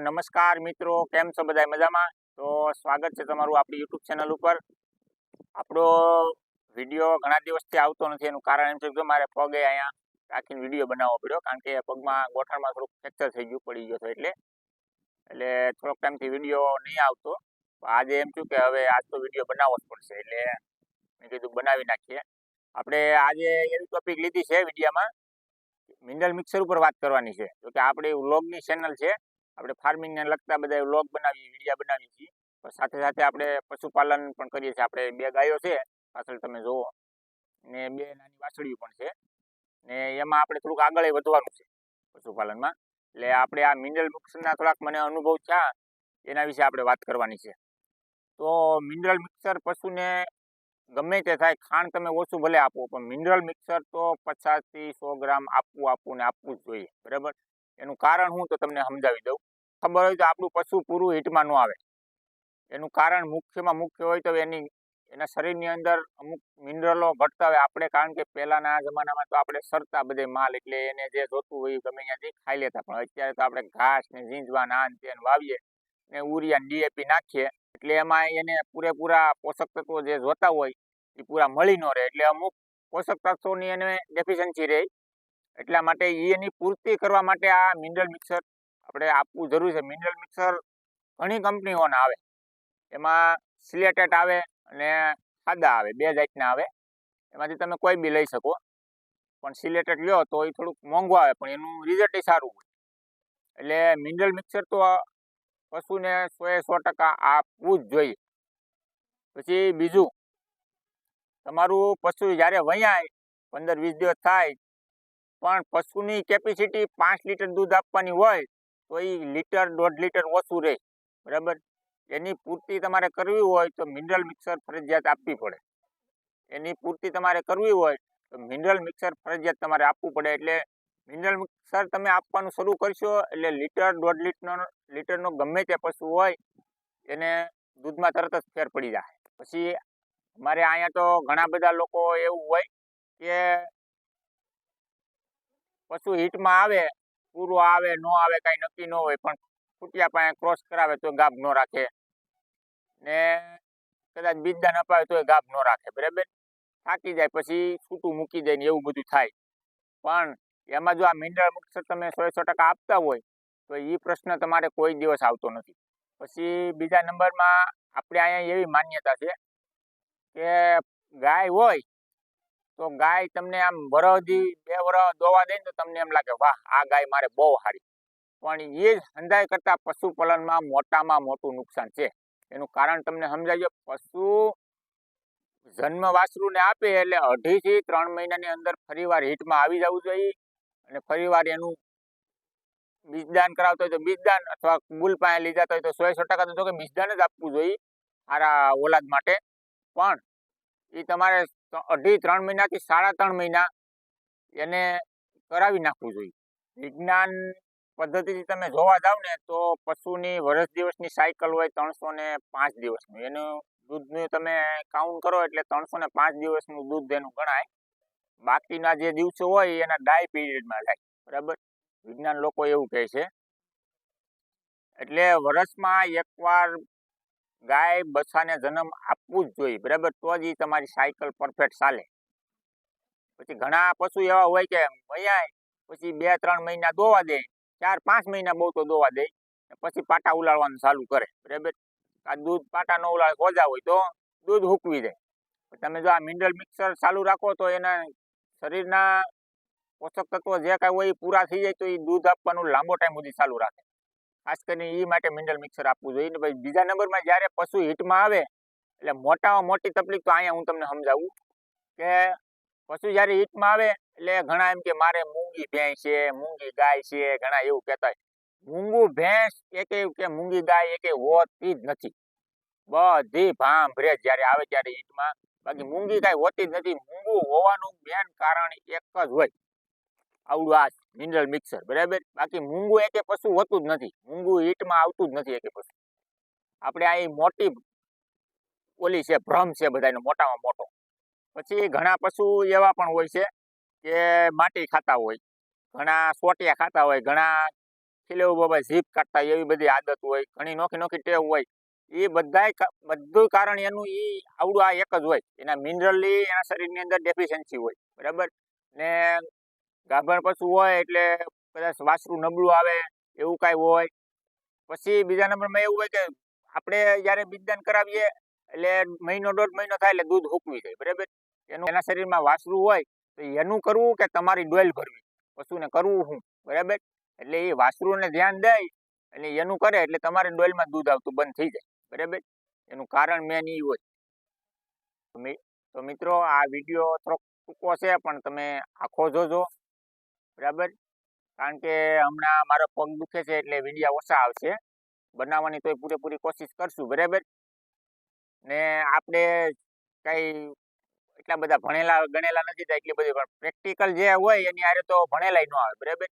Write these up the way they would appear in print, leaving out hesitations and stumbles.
નમસ્કાર મિત્રો, કેમ છો બધા મજામાં? તો સ્વાગત છે તમારું આપણી યુટ્યુબ ચેનલ ઉપર. આપણો વિડીયો ઘણા દિવસથી આવતો નથી, એનું કારણ એમ છે કે મારે પગે અહીંયા રાખીને વિડીયો બનાવવો પડ્યો, કારણ કે પગમાં ગોઠણમાં થોડુંક ફ્રેક્ચર થઈ ગયું, પડી ગયો હતો એટલે થોડોક ટાઈમથી વિડીયો નહીં આવતો. આજે એમ થયું કે હવે આજ તો વિડીયો બનાવવો જ પડશે, એટલે મેં કીધું બનાવી નાખીએ. આપણે આજે એવી ટોપિક લીધી છે વિડીયોમાં, મિનરલ મિક્સર ઉપર વાત કરવાની છે. તો કે આપણી વ્લોગની ચેનલ છે, આપણે ફાર્મિંગને લગતા બધા વ્લોગ બનાવીએ, વિડીયો બનાવીએ છીએ. સાથે સાથે આપણે પશુપાલન પણ કરીએ છીએ. આપણે 2 ગાયો છે પાછળ તમે જુઓ, ને 2 નાની વાછડીઓ પણ છે, ને એમાં આપણે થોડુંક આગળ વધવાનું છે પશુપાલનમાં. એટલે આપણે આ મિનરલ મિક્સરના થોડાક મને અનુભવ થયા, એના વિશે આપણે વાત કરવાની છે. તો મિનરલ મિક્સર પશુને ગમે તે થાય, ખાંડ તમે ઓછું ભલે આપો, પણ મિનરલ મિક્સર તો 50 થી 100 ગ્રામ આપવું જ જોઈએ, બરાબર. એનું કારણ હું તો તમને સમજાવી દઉં. ખબર હોય તો આપણું પશુ પૂરું હીટમાં ન આવે. એનું કારણ મુખ્યમાં મુખ્ય હોય તો એના શરીરની અંદર અમુક મિનરલો ઘટતા હોય. આપણે કારણ કે પહેલાના જમાનામાં તો આપણે સરતા બધે માલ, એટલે એને જે જોતું હોય ગમે ત્યાંથી ખાઈ લેતા. પણ અત્યારે તો આપણે ઘાસ ને ઝીંઝવા નાન તેન વાવીએ ને યુરિયા ડીએપી નાખીએ, એટલે એમાં એને પૂરેપૂરા પોષક તત્વો જે જોતા હોય એ પૂરા મળી ન રહે. એટલે અમુક પોષક તત્વોની એને ડેફિશિયન્સી રહે. એટલા માટે એની પૂર્તિ કરવા માટે આ મિનરલ મિક્સર આપણે આપવું જરૂરી છે. મિનરલ મિક્સર ઘણી કંપનીઓના આવે, એમાં સિલેટેડ આવે અને સાદા આવે, 2 જાતના આવે. એમાંથી તમે કોઈ બી લઈ શકો, પણ સિલેટેડ લ્યો તો એ થોડુંક મોંઘું આવે, પણ એનું રિઝલ્ટ સારું હોય. એટલે મિનરલ મિક્સર તો પશુને 100% આપવું જ જોઈએ. પછી બીજું, તમારું પશુ જ્યારે વયાય 15-20 દિવસ થાય, પણ પશુની કેપેસિટી 5 લીટર દૂધ આપવાની હોય તો એ 1 લીટર 1.5 લીટર ઓછું રહે, બરાબર. એની પૂર્તિ તમારે કરવી હોય તો મિનરલ મિક્સર ફરજિયાત આપવી પડે. એની પૂર્તિ તમારે કરવી હોય તો મિનરલ મિક્સર ફરજિયાત તમારે આપવું પડે. એટલે મિનરલ મિક્સર તમે આપવાનું શરૂ કરશો એટલે 1 લીટર 1.5 લીટરનો ગમે તે પશુ હોય એને દૂધમાં તરત જ ફેર પડી જાય. પછી અમારે અહીંયા તો ઘણા બધા લોકો એવું હોય કે પશુ હીટમાં આવે, પૂરું આવે ન આવે કાંઈ નક્કી ન હોય, પણ ખૂટિયા પાસે ક્રોસ કરાવે તો ગાભ ન રાખે, ને કદાચ બીજદાન અપાવે તો ગાભ ન રાખે, બરાબર. થાકી જાય પછી છૂટું મૂકી દે ને એવું બધું થાય. પણ એમાં જો આ મિનરલ મિક્સર તમે 100% આપતા હોય તો એ પ્રશ્ન તમારે કોઈ દિવસ આવતો નથી. પછી બીજા નંબરમાં આપણે અહીંયા એવી માન્યતા છે કે ગાય હોય તો ગાય તમને આમ વરસથી 2 વર્ષ દોવા દે ને તો તમને એમ લાગે વાહ આ ગાય મારે બહુ સારી. પણ એ જ હંધાઈ કરતા પશુપાલનમાં મોટામાં મોટું નુકસાન છે. એનું કારણ તમને સમજાવ્યો. પશુ જન્મ વાછરૂને આપે એટલે 2.5 થી 3 મહિનાની અંદર ફરીવાર હીટમાં આવી જવું જોઈએ, અને ફરીવાર એનું બીજદાન કરાવતો હોય તો બીજદાન, અથવા બુલ પાસે લઈ જતા હોય તો 100% તો કે બીજદાન જ આપવું જોઈએ સારા ઓલાદ માટે. પણ એ તમારે 2.5-3 મહિનાથી 3.5 મહિના એને કરાવી નાખવું જોઈએ. વિજ્ઞાન પદ્ધતિથી તમે જોવા જાવ ને તો પશુની વર્ષ દિવસની સાયકલ હોય 305 દિવસનું. એનું દૂધનું તમે કાઉન્ટ કરો એટલે 305 દિવસનું દૂધ એનું ગણાય. બાકીના જે દિવસો હોય એના ડાય પીરિયડમાં જાય, બરાબર. વિજ્ઞાન લોકો એવું કહે છે. એટલે વર્ષમાં એકવાર ગાય બચ્ચાને જન્મ આપવું જ જોઈએ, બરાબર. તો જ એ તમારી સાયકલ પરફેક્ટ ચાલે. પછી ઘણા પશુ એવા હોય કે વયાય પછી 2-3 મહિના દોવા દે, 4-5 મહિના બહુ તો દોવા દે, પછી પાટા ઉલાળવાનું ચાલુ કરે, બરાબર. આ દૂધ પાટા ન ઉલાળે, ઓજા હોય તો દૂધ હૂકવી જાય. તમે જો આ મિનરલ મિક્સર ચાલુ રાખો તો એના શરીરના પોષક તત્વો જે કાંઈ હોય એ પૂરા થઈ જાય, તો એ દૂધ આપવાનું લાંબો ટાઈમ સુધી ચાલુ રાખે. ખાસ કરીને એ માટે મિનરલ મિક્સર આપવું જોઈએ. ને ભાઈ બીજા નંબરમાં જ્યારે પશુ હીટમાં આવે એટલે મોટામાં મોટી તકલીફ તો અહીંયા હું તમને સમજાવું કે પશુ જ્યારે હીટમાં આવે એટલે ઘણા એમ કે મારે મૂંગી ભેંસ છે, મૂંગી ગાય છે, ઘણા એવું કહેતા હોય. મૂંગું ભેંસ કે મૂંગી ગાય એકે હોતી જ નથી. બધી ભાંભરે જ્યારે આવે ત્યારે હીટમાં, બાકી મૂંગી ગાય હોતી જ નથી. મૂંગું હોવાનું મેન કારણ એક જ હોય, આવડું આ મિનરલ મિક્સર, બરાબર. બાકી મૂંગું એકે પશુ હોતું જ નથી. મૂંગું હીટમાં આવતું જ નથી એકે પશુ. આપણે આ મોટી ઓલી છે, ભ્રમ છે બધાનો મોટામાં મોટો. પછી ઘણા પશુ એવા પણ હોય છે કે માટી ખાતા હોય, ઘણા સોટિયા ખાતા હોય, ઘણા ખીલેવું બાબા જીભ કાઢતા એવી બધી આદત હોય, ઘણી નોખી નોખી ટેવ હોય. એ બધું કારણ એનું આવડું આ એક જ હોય, એના મિનરલની એના શરીરની અંદર ડેફિશિયન્સી હોય, બરાબર. ને ગાભણ પશુ હોય એટલે કદાચ વાસરું નબળું આવે એવું કાંઈ હોય. પછી બીજા નંબરમાં એવું હોય કે આપણે જ્યારે બીજદાન કરાવીએ એટલે મહિનો 1.5 મહિનો થાય એટલે દૂધ હૂકવી જાય, બરાબર. એના શરીરમાં વાસરું હોય તો એનું કરવું કે તમારી ડોલ ભરવી, પશુને કરવું શું, બરાબર. એટલે એ વાસરુંને ધ્યાન દે અને એનું કરે એટલે તમારે ડોલમાં દૂધ આવતું બંધ થઈ જાય, બરાબર. એનું કારણ મેન એ હોય. તો મિત્રો આ વિડીયો થોડોક ટૂંકો છે પણ તમે આખો જોજો, બરાબર. કારણ કે હમણાં મારો પગ દુખે છે એટલે વિડીયા ઓછા આવશે, બનાવવાની તોય પૂરેપૂરી કોશિશ કરશું, બરાબર. ને આપણે કઈ એટલા બધા ભણેલા ગણેલા નથી થાય એટલી બધી, પણ પ્રેક્ટિકલ જે હોય એની હારે તો ભણેલાય ન આવે, બરાબર.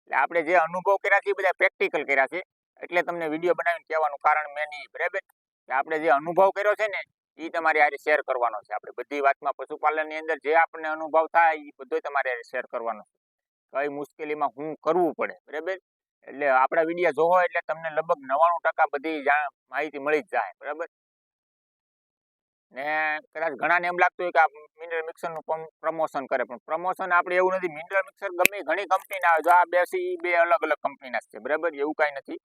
એટલે આપણે જે અનુભવ કર્યા છે એ બધા પ્રેક્ટિકલ કર્યા છે, એટલે તમને વિડીયો બનાવીને કહેવાનું કારણ મેં નહીં, બરાબર. કે આપણે જે અનુભવ કર્યો છે ને એ તમારી હારે શેર કરવાનો છે. આપણે બધી વાતમાં પશુપાલનની અંદર જે આપણને અનુભવ થાય એ બધો તમારે હારે શેર કરવાનો છે. કઈ મુશ્કેલીમાં શું કરવું પડે, બરાબર. એટલે આપણા વિડીયો જોવો એટલે તમને લગભગ 99% બધી માહિતી મળી જ જાય, બરાબર. ને કદાચ ઘણાને એમ લાગતું હોય કે આ મિનરલ મિક્સરનું પ્રમોશન કરે, પણ પ્રમોશન આપણે એવું નથી. મિનરલ મિક્સર ગમે ઘણી કંપનીના આવે, જો આ બે અલગ અલગ કંપનીના છે, બરાબર. એવું કાંઈ નથી.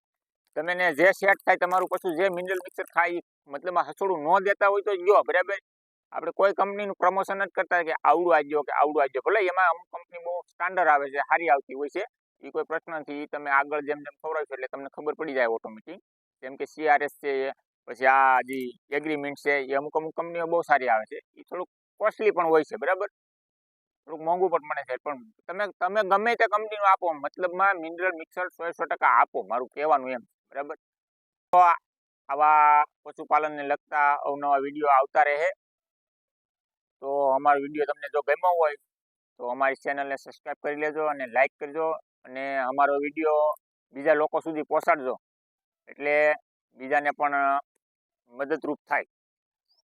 તમે જે સેટ થાય તમારું પશુ જે મિનરલ મિક્સર ખાય મતલબ હસોડું ન દેતા હોય તો લ્યો, બરાબર. આપણે કોઈ કંપનીનું પ્રમોશન જ કરતા કે આવડું આપજો કે આવડું આપજો. ભલે એમાં અમુક કંપની બહુ સ્ટાન્ડર્ડ આવે છે, સારી આવતી હોય છે, એ કોઈ પ્રશ્ન નથી. તમે આગળ જેમ જેમ ખવડાવશો એટલે તમને ખબર પડી જાય ઓટોમેટિક. જેમ કે CRS છે, પછી આ જે એગ્રીમેન્ટ છે, એ અમુક કંપનીઓ બહુ સારી આવે છે. એ થોડુંક કોસ્ટલી પણ હોય છે, બરાબર. થોડુંક મોંઘું પણ મળે છે, પણ તમે ગમે તે કંપનીનું આપો, મતલબમાં મિનરલ મિક્સર 100% આપો, મારું કહેવાનું એમ, બરાબર. તો આવા પશુપાલનને લગતા અવનવા વિડીયો આવતા રહે. તો અમારો વિડીયો તમને જો ગમ્યો હોય તો અમારી ચેનલને સબસ્ક્રાઈબ કરી લેજો અને લાઈક કરજો, અને અમારો વિડીયો બીજા લોકો સુધી પહોંચાડજો એટલે બીજાને પણ મદદરૂપ થાય.